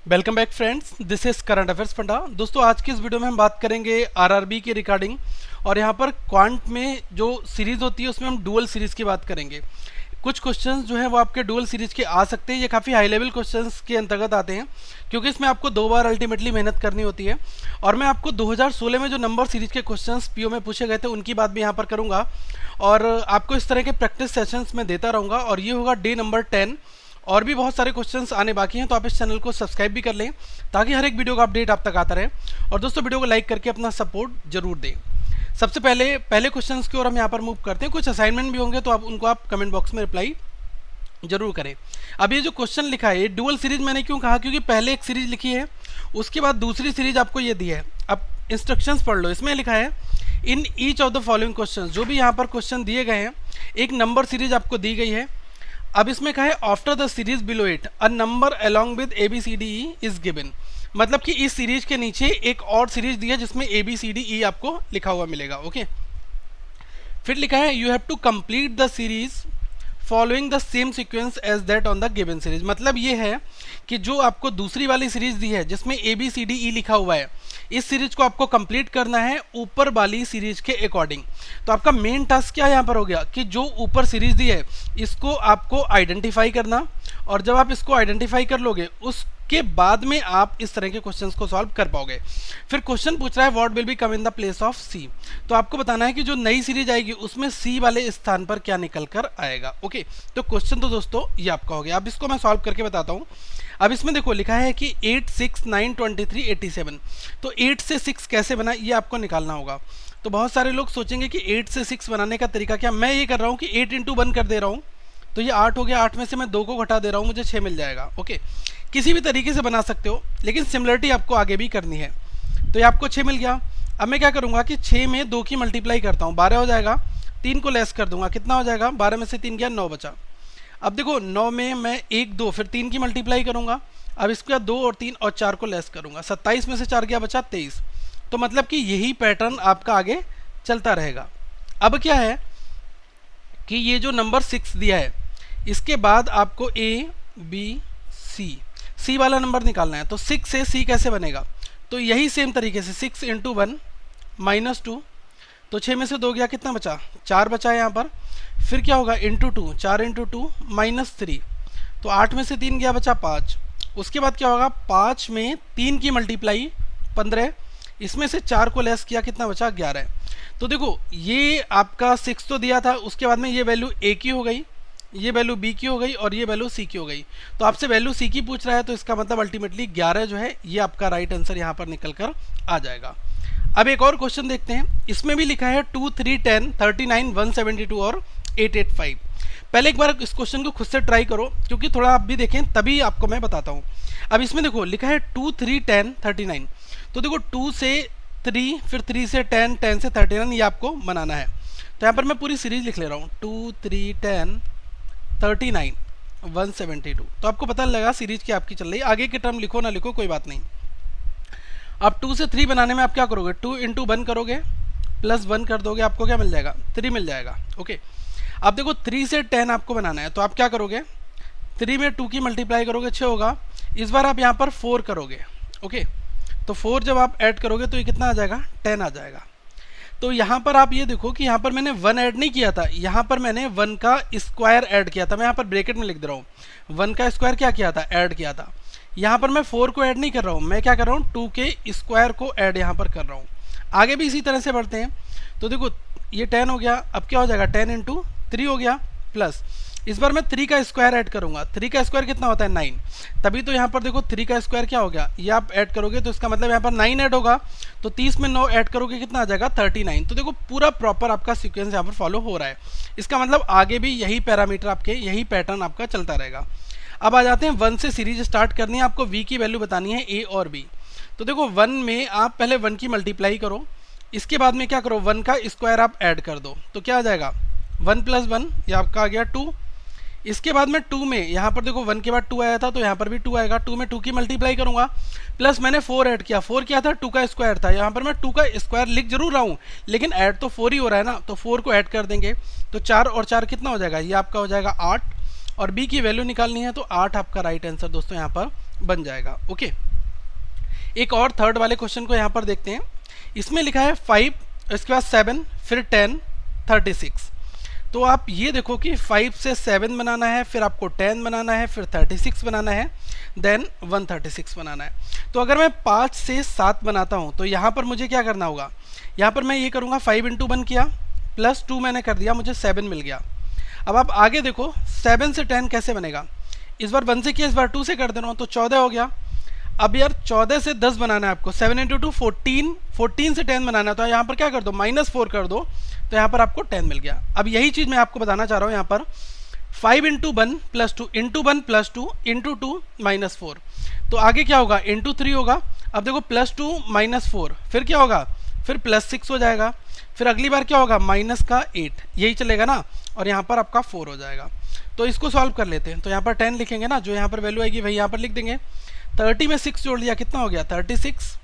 Welcome back friends, this is current affairs panda. दोस्तों, आज की इस वीडियो में हम बात करेंगे आरआरबी की रिगार्डिंग। और यहाँ पर क्वांट में जो सीरीज होती है उसमें हम डुअल सीरीज की बात करेंगे। कुछ क्वेश्चंस जो हैं वो आपके डुअल सीरीज के आ सकते हैं। ये काफ़ी हाई लेवल क्वेश्चंस के अंतर्गत आते हैं क्योंकि इसमें आपको 2 बार अल्टीमेटली मेहनत करनी होती है। और मैं आपको 2016 में जो नंबर सीरीज के क्वेश्चंस पीओ में पूछे गए थे उनकी बात भी यहाँ पर करूँगा और आपको इस तरह के प्रैक्टिस सेशंस में देता रहूँगा। और ये होगा डे नंबर 10। और भी बहुत सारे क्वेश्चंस आने बाकी हैं, तो आप इस चैनल को सब्सक्राइब भी कर लें ताकि हर एक वीडियो का अपडेट आप तक आता रहे। और दोस्तों, वीडियो को लाइक करके अपना सपोर्ट जरूर दें। सबसे पहले क्वेश्चंस की ओर हम यहाँ पर मूव करते हैं। कुछ असाइनमेंट भी होंगे तो आप कमेंट बॉक्स में रिप्लाई जरूर करें। अब ये जो क्वेश्चन लिखा है, डुअल सीरीज मैंने क्यों कहा, क्योंकि पहले एक सीरीज लिखी है, उसके बाद दूसरी सीरीज आपको ये दी है। अब इंस्ट्रक्शंस पढ़ लो। इसमें लिखा है in each of the following question. जो भी यहाँ पर क्वेश्चन दिए गए हैं, एक नंबर सीरीज आपको दी गई है। अब इसमें कहा है after the series below it a number along with A B C D E is given. मतलब कि इस सीरीज के नीचे एक और सीरीज दी है जिसमें ए बी सी डी ई आपको लिखा हुआ मिलेगा। ओके, फिर लिखा है you have to complete the series following the same sequence as that on the given series. मतलब ये है कि जो आपको दूसरी वाली सीरीज दी है जिसमें ए बी सी डी ई लिखा हुआ है, इस सीरीज को आपको कंप्लीट करना है ऊपर वाली सीरीज के अकॉर्डिंग। तो आपका मेन टास्क क्या यहाँ पर हो गया कि जो ऊपर सीरीज दी है इसको आपको आइडेंटिफाई करना। और जब आप इसको आइडेंटिफाई कर लोगे उसके बाद में आप इस तरह के क्वेश्चंस को सॉल्व कर पाओगे। फिर क्वेश्चन पूछ रहा है what will be come in the place of C. तो आपको बताना है कि जो नई सीरीज आएगी उसमें सी वाले स्थान पर क्या निकल कर आएगा। ओके, तो क्वेश्चन तो दोस्तों ये आपका हो गया। अब इसको मैं सॉल्व करके बताता हूँ। अब इसमें देखो लिखा है कि 8, 6, 9, 23, 87। तो 8 से 6 कैसे बना, ये आपको निकालना होगा। तो बहुत सारे लोग सोचेंगे कि 8 से 6 बनाने का तरीका क्या। मैं ये कर रहा हूँ कि 8 इंटू 1 कर दे रहा हूँ, तो ये 8 हो गया। 8 में से मैं 2 को घटा दे रहा हूँ, मुझे 6 मिल जाएगा। ओके, किसी भी तरीके से बना सकते हो, लेकिन सिमिलरिटी आपको आगे भी करनी है। तो ये आपको 6 मिल गया। अब मैं क्या करूँगा कि 6 में 2 की मल्टीप्लाई करता हूँ, 12 हो जाएगा। 3 को लेस कर दूंगा, कितना हो जाएगा, 12 में से 3 गया, 9 बचा। अब देखो 9 में मैं 1, 2 फिर 3 की मल्टीप्लाई करूँगा। अब इसके बाद 2 और 3 और 4 को लेस करूँगा, 27 में से 4 गया, बचा 23। तो मतलब कि यही पैटर्न आपका आगे चलता रहेगा। अब क्या है कि ये जो नंबर 6 दिया है इसके बाद आपको ए बी सी वाला नंबर निकालना है। तो 6 से सी कैसे बनेगा, तो यही सेम तरीके से 6 इंटू 1 माइनस 2। तो 6 में से 2 गया, कितना बचा, 4 बचा है यहाँ पर। फिर क्या होगा, इंटू 2, 4 इंटू 2 माइनस 3। तो 8 में से 3 गया, बचा 5। उसके बाद क्या होगा, 5 में 3 की मल्टीप्लाई 15, इसमें से 4 को लेस किया, कितना बचा, 11। तो देखो ये आपका 6 तो दिया था, उसके बाद में ये वैल्यू ए की हो गई, ये वैल्यू बी की हो गई और ये वैल्यू सी की हो गई। तो आपसे वैल्यू सी की पूछ रहा है, तो इसका मतलब अल्टीमेटली 11 जो है ये आपका राइट आंसर यहाँ पर निकल कर आ जाएगा। अब एक और क्वेश्चन देखते हैं। इसमें भी लिखा है 2, 3, 10, 39, 172 और 885। पहले एक बार इस क्वेश्चन को खुद से ट्राई करो क्योंकि थोड़ा आप भी देखें तभी आपको मैं बताता हूँ। अब इसमें देखो लिखा है 2, 3, 10, 39। तो देखो 2 से 3, फिर 3 से 10, 10 से 39, ये आपको बनाना है। तो यहाँ पर मैं पूरी सीरीज लिख ले रहा हूँ, 2, 3, 10, 39, 172। तो आपको पता लगा सीरीज की आपकी चल रही है। आगे की टर्म लिखो ना लिखो कोई बात नहीं। अब 2 से 3 बनाने में आप क्या करोगे, 2 इंटू 1 करोगे प्लस 1 कर दोगे, आपको क्या मिल जाएगा, 3 मिल जाएगा। ओके, अब देखो 3 से 10 आपको बनाना है, तो आप क्या करोगे, 3 में 2 की मल्टीप्लाई करोगे, 6 होगा। इस बार आप यहाँ पर 4 करोगे। ओके, तो 4 जब आप ऐड करोगे तो ये कितना आ जाएगा, 10 आ जाएगा। तो यहाँ पर आप ये देखो कि यहाँ पर मैंने 1 ऐड नहीं किया था, यहाँ पर मैंने 1 का स्क्वायर ऐड किया था। मैं यहाँ पर ब्रैकेट में लिख दे रहा हूँ, 1 का स्क्वायर क्या किया था, ऐड किया था। यहाँ पर मैं 4 को ऐड नहीं कर रहा हूँ, मैं क्या कर रहा हूँ, 2 के स्क्वायर को ऐड यहाँ पर कर रहा हूँ। आगे भी इसी तरह से बढ़ते हैं। तो देखो ये 10 हो गया, अब क्या हो जाएगा, 10 इंटू 3 हो गया, प्लस इस बार मैं 3 का स्क्वायर ऐड करूंगा। 3 का स्क्वायर कितना होता है, 9। तभी तो यहाँ पर देखो 3 का स्क्वायर क्या हो गया, ये आप ऐड करोगे तो इसका मतलब यहाँ पर 9 ऐड होगा। तो 30 में 9 ऐड करोगे, कितना आ जाएगा, 39। तो देखो पूरा प्रॉपर आपका सीक्वेंस यहाँ पर फॉलो हो रहा है। इसका मतलब आगे भी यही पैरामीटर आपके, यही पैटर्न आपका चलता रहेगा। अब आ जाते हैं 1 से सीरीज स्टार्ट करनी है, आपको वी की वैल्यू बतानी है ए और बी। तो देखो 1 में आप पहले 1 की मल्टीप्लाई करो, इसके बाद में क्या करो, 1 का स्क्वायर आप ऐड कर दो, तो क्या आ जाएगा, 1 + 1, ये आपका आ गया 2। इसके बाद में 2 में यहाँ पर देखो 1 के बाद 2 आया था, तो यहाँ पर भी 2 आएगा। 2 में 2 की मल्टीप्लाई करूंगा, प्लस मैंने 4 ऐड किया। 4 क्या था, 2 का स्क्वायर था। यहाँ पर मैं 2 का स्क्वायर लिख जरूर रहा हूँ लेकिन ऐड तो 4 ही हो रहा है ना, तो 4 को ऐड कर देंगे। तो 4 और 4 कितना हो जाएगा, ये आपका हो जाएगा 8। और बी की वैल्यू निकालनी है, तो 8 आपका राइट आंसर दोस्तों यहाँ पर बन जाएगा। ओके, एक और थर्ड वाले क्वेश्चन को यहाँ पर देखते हैं। इसमें लिखा है 5, इसके बाद 7, फिर 10, 36। तो आप ये देखो कि 5 से 7 बनाना है, फिर आपको 10 बनाना है, फिर 36 बनाना है, देन 136 बनाना है। तो अगर मैं 5 से 7 बनाता हूँ तो यहाँ पर मुझे क्या करना होगा, यहाँ पर मैं ये करूँगा 5 इंटू 1 किया, प्लस 2 मैंने कर दिया, मुझे 7 मिल गया। अब आप आगे देखो 7 से 10 कैसे बनेगा, इस बार 1 से किया, इस बार 2 से कर दे रहा हूँ, तो 14 हो गया। अब यार 14 से 10 बनाना है आपको, 7 इंटू 2 14, 14 से 10 बनाना है, तो यहाँ पर क्या कर दो, -4 कर दो, तो यहाँ पर आपको 10 मिल गया। अब यही चीज़ मैं आपको बताना चाह रहा हूँ, यहाँ पर 5 into 1 plus 2 into 1 plus 2 into 2 -4, तो आगे क्या होगा, इंटू 3 होगा। अब देखो +2 -4, फिर क्या होगा, फिर +6 हो जाएगा, फिर अगली बार क्या होगा, -8, यही चलेगा ना, और यहाँ पर आपका 4 हो जाएगा। तो इसको सॉल्व कर लेते हैं। तो यहाँ पर 10 लिखेंगे ना, जो यहाँ पर वैल्यू आएगी वही यहाँ पर लिख देंगे। 30 में 6 जोड़ दिया, कितना हो गया, 36।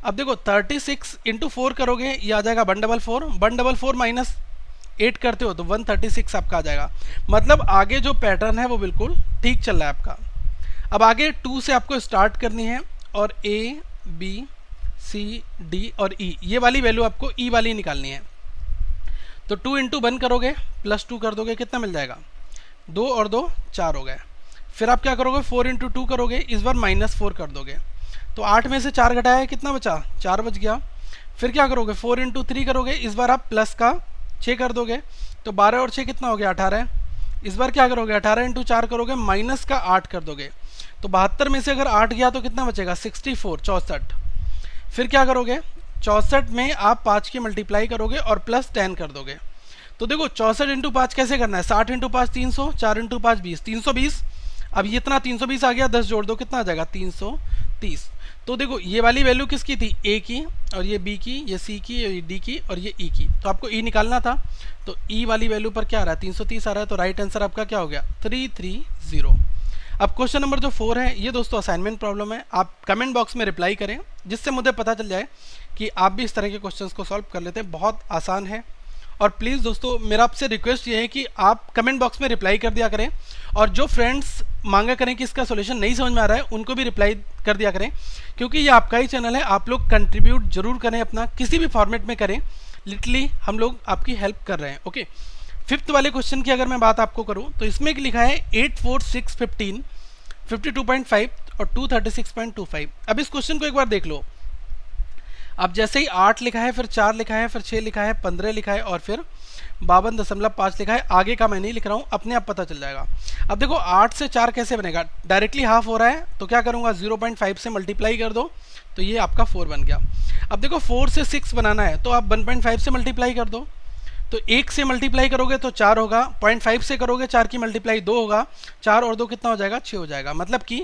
अब देखो 36 इंटू 4 करोगे, ये आ जाएगा 144, 144 -8 करते हो तो 136 आपका आ जाएगा। मतलब आगे जो पैटर्न है वो बिल्कुल ठीक चल रहा है आपका। अब आगे 2 से आपको स्टार्ट करनी है, और A, B, C, D और E, ये वाली वैल्यू आपको E वाली निकालनी है। तो 2 इंटू 1 करोगे, प्लस 2 कर दोगे, कितना मिल जाएगा, 2 और 2 4 हो गए। फिर आप क्या करोगे, 4 इंटू 2 करोगे, इस बार -4 कर दोगे, तो 8 में से 4 घटाया, कितना बचा, 4 बच गया। फिर क्या करोगे, 4 इंटू 3 करोगे, इस बार आप प्लस का 6 कर दोगे, तो 12 और 6 कितना हो गया, 18। इस बार क्या करोगे, 18 इंटू 4 करोगे, माइनस का 8 कर दोगे, तो 72 में से अगर 8 गया तो कितना बचेगा, 64, 64। फिर क्या करोगे, 64 में आप 5 की मल्टीप्लाई करोगे और प्लस 10 कर दोगे। तो देखो 64 इंटू 5 कैसे करना है, 60 इंटू 5 300, 4 इंटू 5 20, 320। अब ये इतना 320 आ गया, 10 जोड़ दो, कितना आ जाएगा, 330। तो देखो ये वाली वैल्यू किसकी थी, ए की, और ये बी की, ये सी की, ये डी की, और ये ई की। तो आपको ई निकालना था, तो ई वाली वैल्यू पर क्या आ रहा है, 330 आ रहा है। तो राइट आंसर आपका क्या हो गया, 330। अब क्वेश्चन नंबर जो 4 है, ये दोस्तों असाइनमेंट प्रॉब्लम है। आप कमेंट बॉक्स में रिप्लाई करें, जिससे मुझे पता चल जाए कि आप भी इस तरह के क्वेश्चंस को सॉल्व कर लेते हैं। बहुत आसान है। और प्लीज़ दोस्तों मेरा आपसे रिक्वेस्ट ये है कि आप कमेंट बॉक्स में रिप्लाई कर दिया करें, और जो फ्रेंड्स मांगा करें कि इसका सोल्यूशन नहीं समझ में आ रहा है, उनको भी रिप्लाई कर दिया करें, क्योंकि ये आपका ही चैनल है। आप लोग कंट्रीब्यूट जरूर करें, अपना किसी भी फॉर्मेट में करें, लिटरली हम लोग आपकी हेल्प कर रहे हैं। ओके, 5th वाले क्वेश्चन की अगर मैं बात आपको करूं तो इसमें लिखा है 8, 4, 6, 15, 52.5 और 236.25। अब इस क्वेश्चन को एक बार देख लो। अब जैसे ही 8 लिखा है, फिर 4 लिखा है, फिर 6 लिखा है, 15 लिखा है, और फिर 52.5 लिखा है। आगे का मैं नहीं लिख रहा हूँ, अपने आप पता चल जाएगा। अब देखो 8 से 4 कैसे बनेगा, डायरेक्टली हाफ हो रहा है, तो क्या करूँगा, 0.5 से मल्टीप्लाई कर दो, तो ये आपका 4 बन गया। अब देखो 4 से 6 बनाना है, तो आप 1.5 से मल्टीप्लाई कर दो, तो 1 से मल्टीप्लाई करोगे तो 4 होगा, 0.5 से करोगे 4 की मल्टीप्लाई 2 होगा, 4 और 2 कितना हो जाएगा, 6 हो जाएगा। मतलब कि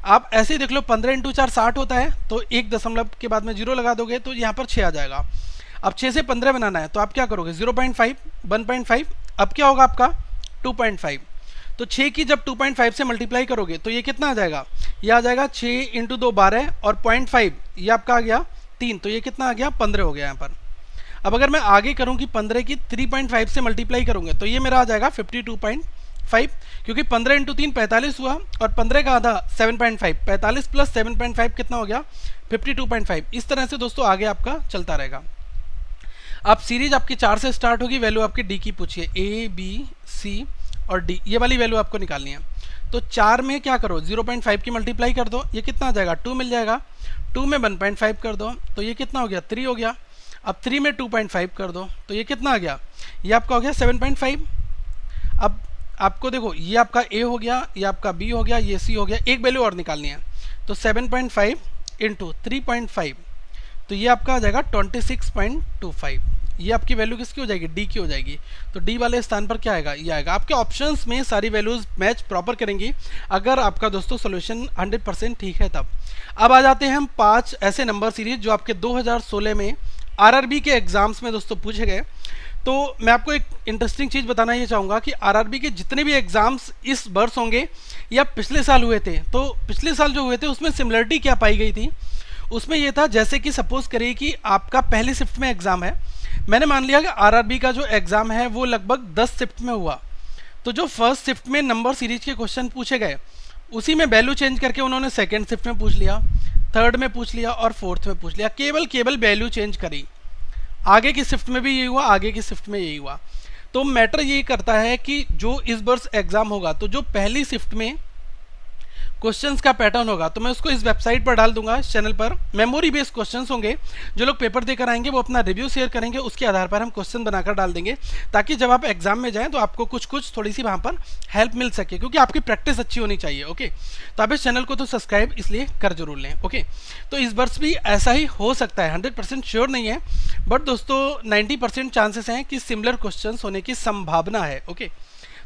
आप ऐसे ही देख लो, 15 इंटू 4 60 होता है, तो 1 दशमलव के बाद में 0 लगा दोगे तो यहाँ पर 6 आ जाएगा। अब 6 से 15 बनाना है, तो आप क्या करोगे, 0.5, 1.5, अब क्या होगा आपका 2.5। तो 6 की जब 2.5 से मल्टीप्लाई करोगे तो ये कितना आ जाएगा, ये आ जाएगा 6 इंटू 2 12, और 0.5 ये आपका आ गया 3, तो ये कितना आ गया, 15 हो गया यहाँ पर। अब अगर मैं आगे करूं कि 15 की 3.5 से मल्टीप्लाई करूंगे तो ये मेरा आ जाएगा 52.5, क्योंकि 15 इंटू 3 45 हुआ, और 15 का आधा 7.5, 45 प्लस 7.5 कितना हो गया, 52.5। इस तरह से दोस्तों आगे आपका चलता रहेगा। अब सीरीज आपकी 4 से स्टार्ट होगी, वैल्यू आपकी डी की पूछिए, ए, बी, सी और डी, ये वाली वैल्यू आपको निकालनी है। तो 4 में क्या करो, 0.5 की मल्टीप्लाई कर दो, ये कितना आ जाएगा, 2 मिल जाएगा। 2 में 1.5 कर दो, तो ये कितना हो गया, 3 हो गया। अब 3 में 2.5 कर दो, तो ये कितना आ गया, ये आपका हो गया 7.5। अब आपको देखो ये आपका ए हो गया, ये आपका बी हो गया, ये सी हो गया, एक वैल्यू और निकालनी है, तो 7.5 इंटू 3.5, तो ये आपका आ जाएगा 26.25। ये आपकी वैल्यू किसकी हो जाएगी, डी की हो जाएगी। तो डी वाले स्थान पर क्या आएगा, ये आएगा। आपके ऑप्शंस में सारी वैल्यूज मैच प्रॉपर करेंगी अगर आपका दोस्तों सोल्यूशन 100% ठीक है तब। अब आ जाते हैं हम 5 ऐसे नंबर सीरीज जो आपके 2016 में आरआरबी के एग्जाम्स में दोस्तों पूछे गए। तो मैं आपको एक इंटरेस्टिंग चीज़ बताना ये चाहूँगा कि आरआरबी के जितने भी एग्जाम्स इस वर्ष होंगे या पिछले साल हुए थे, तो पिछले साल जो हुए थे उसमें सिमिलरिटी क्या पाई गई थी, उसमें ये था जैसे कि सपोज करिए कि आपका पहली शिफ्ट में एग्ज़ाम है, मैंने मान लिया कि आरआरबी का जो एग्ज़ाम है वो लगभग 10 शिफ्ट में हुआ, तो जो फर्स्ट शिफ्ट में नंबर सीरीज के क्वेश्चन पूछे गए उसी में वैल्यू चेंज करके उन्होंने सेकेंड शिफ्ट में पूछ लिया, थर्ड में पूछ लिया और फोर्थ में पूछ लिया, केवल वैल्यू चेंज करी। आगे की शिफ्ट में भी यही हुआ, आगे की शिफ्ट में यही हुआ। तो मैटर ये करता है कि जो इस वर्ष एग्जाम होगा तो जो पहली शिफ्ट में क्वेश्चंस का पैटर्न होगा तो मैं उसको इस वेबसाइट पर डाल दूंगा, इस चैनल पर मेमोरी बेस्ड क्वेश्चंस होंगे। जो लोग पेपर देकर आएंगे वो अपना रिव्यू शेयर करेंगे, उसके आधार पर हम क्वेश्चन बनाकर डाल देंगे, ताकि जब आप एग्जाम में जाएं तो आपको कुछ थोड़ी सी वहां पर हेल्प मिल सके, क्योंकि आपकी प्रैक्टिस अच्छी होनी चाहिए। ओके, तो आप इस चैनल को तो सब्सक्राइब इसलिए कर जरूर लें। ओके, तो इस वर्ष भी ऐसा ही हो सकता है, 100% श्योर नहीं है, बट दोस्तों 90% चांसेस हैं कि सिमिलर क्वेश्चन होने की संभावना है। ओके,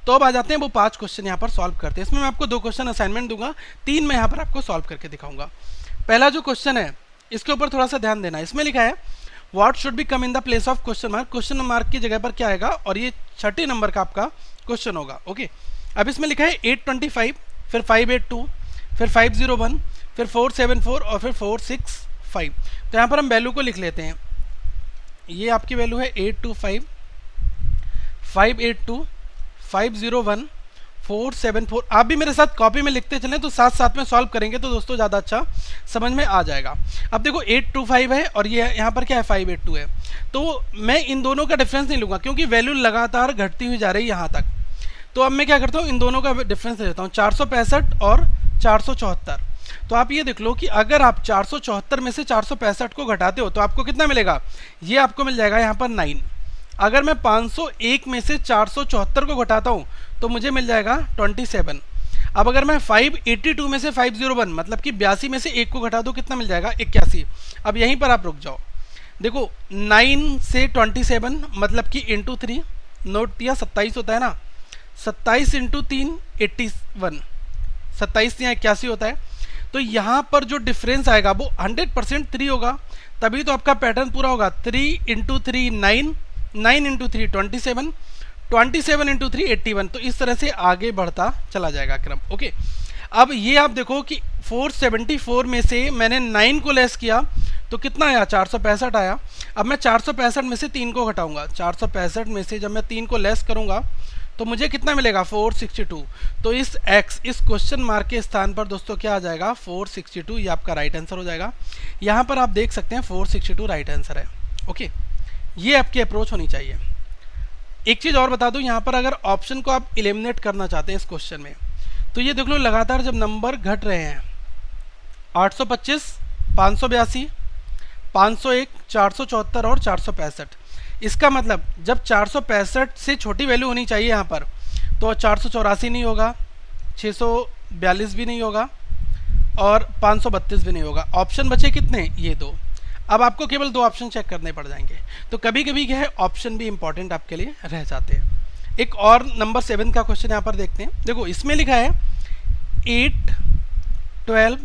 तो अब आ जाते हैं वो 5 क्वेश्चन यहाँ पर सॉल्व करते हैं। इसमें मैं आपको 2 क्वेश्चन असाइनमेंट दूंगा, 3 मैं यहाँ पर आपको सॉल्व करके दिखाऊंगा। पहला जो क्वेश्चन है इसके ऊपर थोड़ा सा ध्यान देना है। इसमें लिखा है what should be come in the place of question mark. Question mark की जगह पर क्या आएगा, और ये 6 नंबर का आपका क्वेश्चन होगा। ओके, अब इसमें लिखा है 825, फिर 582, फिर 501, फिर 474 और फिर 465। तो यहाँ पर हम वैल्यू को लिख लेते हैं। ये आपकी वैल्यू है 825, 582, 501, 474। आप भी मेरे साथ कॉपी में लिखते चलें तो साथ साथ में सॉल्व करेंगे तो दोस्तों ज़्यादा अच्छा समझ में आ जाएगा। अब देखो 825 है और ये यहाँ पर क्या है 582 है, तो मैं इन दोनों का डिफरेंस नहीं लूँगा क्योंकि वैल्यू लगातार घटती हुई जा रही है यहाँ तक। तो अब मैं क्या करता हूँ, इन दोनों का डिफरेंस ले लेता हूँ, 465 और 474। तो आप ये देख लो कि अगर आप 474 में से 465 को घटाते हो तो आपको कितना मिलेगा, ये आपको मिल जाएगा यहाँ पर 9। अगर मैं 501 में से 474 को घटाता हूँ तो मुझे मिल जाएगा 27। अब अगर मैं 582 में से 501 मतलब कि 82 में से 1 को घटा दूँ, कितना मिल जाएगा 81। अब यहीं पर आप रुक जाओ, देखो 9 से 27 मतलब कि इंटू 3, नोट किया 27 होता है ना, 27 इंटू 3 81, 27 या 81 होता है। तो यहाँ पर जो डिफरेंस आएगा वो 100% 3 होगा, तभी तो आपका पैटर्न पूरा होगा। 3 इंटू 3 9, 9 इंटू 3 27, 27 इंटू 3 81। तो इस तरह से आगे बढ़ता चला जाएगा क्रम। ओके, अब ये आप देखो कि 474 में से मैंने 9 को लेस किया तो कितना आया, 465 आया। अब मैं 465 में से 3 को घटाऊंगा, 465 में से जब मैं 3 को लेस करूंगा तो मुझे कितना मिलेगा 462। तो इस क्वेश्चन मार्क के स्थान पर दोस्तों क्या आ जाएगा 462, ये आपका राइट आंसर हो जाएगा। यहाँ पर आप देख सकते हैं 462 राइट आंसर है। ओके, ये आपकी अप्रोच होनी चाहिए। एक चीज़ और बता दूं, यहाँ पर अगर ऑप्शन को आप एलिमिनेट करना चाहते हैं इस क्वेश्चन में तो ये देख लो लगातार जब नंबर घट रहे हैं 825, 582, 501, 474 और 465, इसका मतलब जब 465 से छोटी वैल्यू होनी चाहिए यहाँ पर तो 484 नहीं होगा, 642 भी नहीं होगा और 532 भी नहीं होगा। ऑप्शन बचे कितने, ये 2। अब आपको केवल 2 ऑप्शन चेक करने पड़ जाएंगे। तो कभी कभी क्या है ऑप्शन भी इंपॉर्टेंट आपके लिए रह जाते हैं। एक और नंबर 7 का क्वेश्चन यहाँ पर देखते हैं। देखो इसमें लिखा है 8, 12,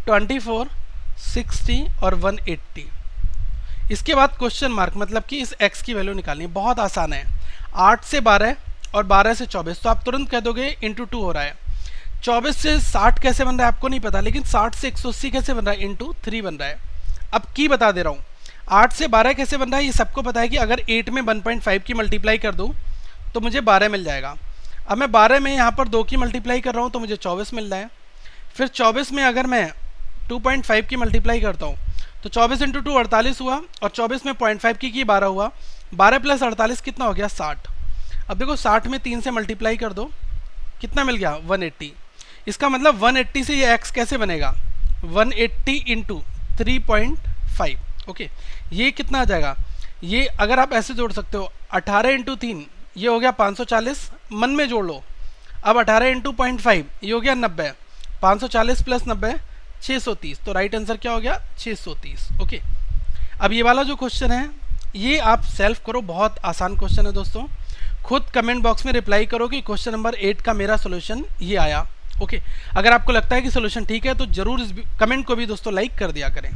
24, 60 और 180। इसके बाद क्वेश्चन मार्क मतलब कि इस x की वैल्यू निकालनी है। बहुत आसान है, 8 से 12 और 12 से 24, तो आप तुरंत कह दोगे इंटू 2 हो रहा है। 24 से 60 कैसे बन रहा है आपको नहीं पता, लेकिन 60 से 180 कैसे बन रहा है, इंटू 3 बन रहा है। अब की बता दे रहा हूँ, 8 से 12 कैसे बन रहा है ये सबको पता है कि अगर 8 में 1.5 की मल्टीप्लाई कर दूँ तो मुझे 12 मिल जाएगा। अब मैं 12 में यहाँ पर 2 की मल्टीप्लाई कर रहा हूँ तो मुझे 24 मिल रहा है। फिर 24 में अगर मैं 2.5 की मल्टीप्लाई करता हूँ तो 24 इंटू 2 48 हुआ, और 24 में 0.5 की 12 हुआ, 12 प्लस 48 कितना हो गया 60। अब देखो 60 में 3 से मल्टीप्लाई कर दो, कितना मिल गया 180। इसका मतलब 180 से ये x कैसे बनेगा, 180 इंटू 3.5। ओके, ये कितना आ जाएगा, ये अगर आप ऐसे जोड़ सकते हो 18 इंटू 3 ये हो गया 540, मन में जोड़ लो। अब 18 इंटू 0.5 ये हो गया 90, 540 प्लस 90 630। तो राइट आंसर क्या हो गया 630। ओके, अब ये वाला जो क्वेश्चन है ये आप सेल्फ करो, बहुत आसान क्वेश्चन है दोस्तों। खुद कमेंट बॉक्स में रिप्लाई करो कि क्वेश्चन नंबर 8 का मेरा सोल्यूशन ये आया। ओके, अगर आपको लगता है कि सोल्यूशन ठीक है तो जरूर इस कमेंट को भी दोस्तों लाइक कर दिया करें।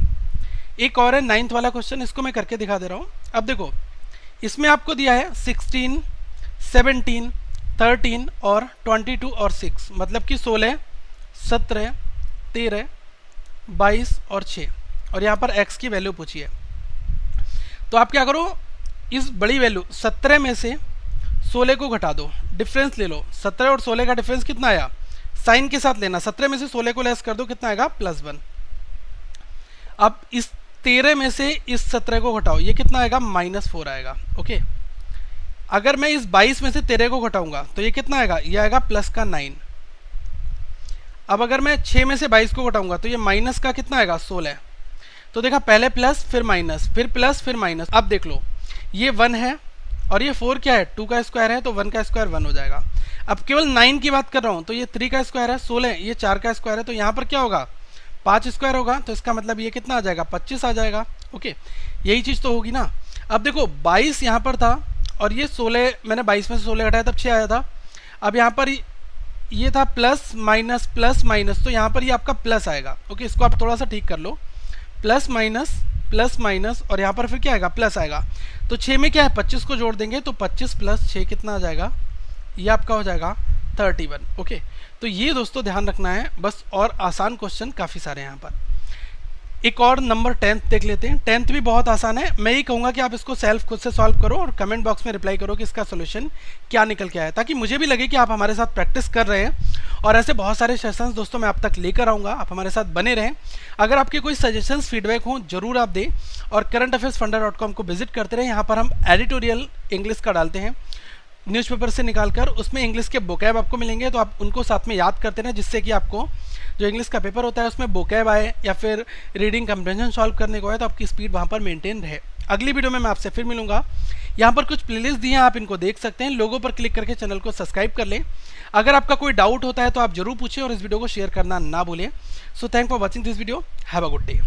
एक और है 9th वाला क्वेश्चन, इसको मैं करके दिखा दे रहा हूँ। अब देखो इसमें आपको दिया है 16, 17, 13 और 22 और 6, मतलब कि 16, 17, 13, 22 और 6, और यहाँ पर x की वैल्यू पूछी है। तो आप क्या करो, इस बड़ी वैल्यू 17 में से 16 को घटा दो, डिफरेंस ले लो। 17 और 16 का डिफरेंस कितना आया साइन के साथ लेना, 17 में से 16 को लेस कर दो, कितना आएगा +1। अब इस 13 में से इस 17 को घटाओ, ये कितना आएगा -4 आएगा। ओके, अगर मैं इस 22 में से 13 को घटाऊंगा तो ये कितना आएगा, ये आएगा +9। अब अगर मैं 6 में से 22 को घटाऊंगा तो ये माइनस का कितना आएगा 16। तो देखा, पहले प्लस फिर माइनस फिर प्लस फिर माइनस। अब देख लो, ये 1 है और ये 4 क्या है, 2 का स्क्वायर है, तो 1 का स्क्वायर 1 हो जाएगा। अब केवल 9 की बात कर रहा हूँ, तो ये 3 का स्क्वायर है 16, ये 4 का स्क्वायर है, तो यहाँ पर क्या होगा 5 स्क्वायर होगा, तो इसका मतलब ये कितना आ जाएगा 25 आ जाएगा। ओके, यही चीज़ तो होगी ना। अब देखो 22 यहाँ पर था और ये 16, मैंने 22 में से 16 घटाया तब 6 आया था। अब यहाँ पर ये था प्लस माइनस, तो यहाँ पर ये आपका प्लस आएगा। ओके, इसको आप थोड़ा सा ठीक कर लो, प्लस माइनस और यहाँ पर फिर क्या आएगा प्लस आएगा। तो 6 में क्या है 25 को जोड़ देंगे, तो 25 + 6 कितना आ जाएगा, ये आपका हो जाएगा 31। ओके, तो ये दोस्तों ध्यान रखना है बस, और आसान क्वेश्चन काफ़ी सारे हैं यहाँ पर। एक और नंबर 10th देख लेते हैं। 10th भी बहुत आसान है, मैं ये कहूँगा कि आप इसको सेल्फ खुद से सॉल्व करो और कमेंट बॉक्स में रिप्लाई करो कि इसका सोल्यूशन क्या निकल के आया, ताकि मुझे भी लगे कि आप हमारे साथ प्रैक्टिस कर रहे हैं। और ऐसे बहुत सारे सेशंस दोस्तों मैं आप तक लेकर आऊँगा, आप हमारे साथ बने रहें। अगर आपके कोई सजेशंस फीडबैक हों जरूर आप दें, और currentaffairsfunda.com को विजिट करते रहें। यहाँ पर हम एडिटोरियल इंग्लिश का डालते हैं न्यूज़पेपर से निकालकर, उसमें इंग्लिश के बोकैब आपको मिलेंगे, तो आप उनको साथ में याद करते रहें, जिससे कि आपको जो इंग्लिश का पेपर होता है उसमें बोकैब आए या फिर रीडिंग कंप्रेंशन सॉल्व करने को आए, तो आपकी स्पीड वहाँ पर मेंटेन रहे। अगली वीडियो में मैं आपसे फिर मिलूंगा। यहाँ पर कुछ प्लेलिस्ट दी हैं, आप इनको देख सकते हैं। लोगों पर क्लिक करके चैनल को सब्सक्राइब कर लें। अगर आपका कोई डाउट होता है तो आप जरूर पूछें और इस वीडियो को शेयर करना ना भूलें। So thank for watching this video, have a good day.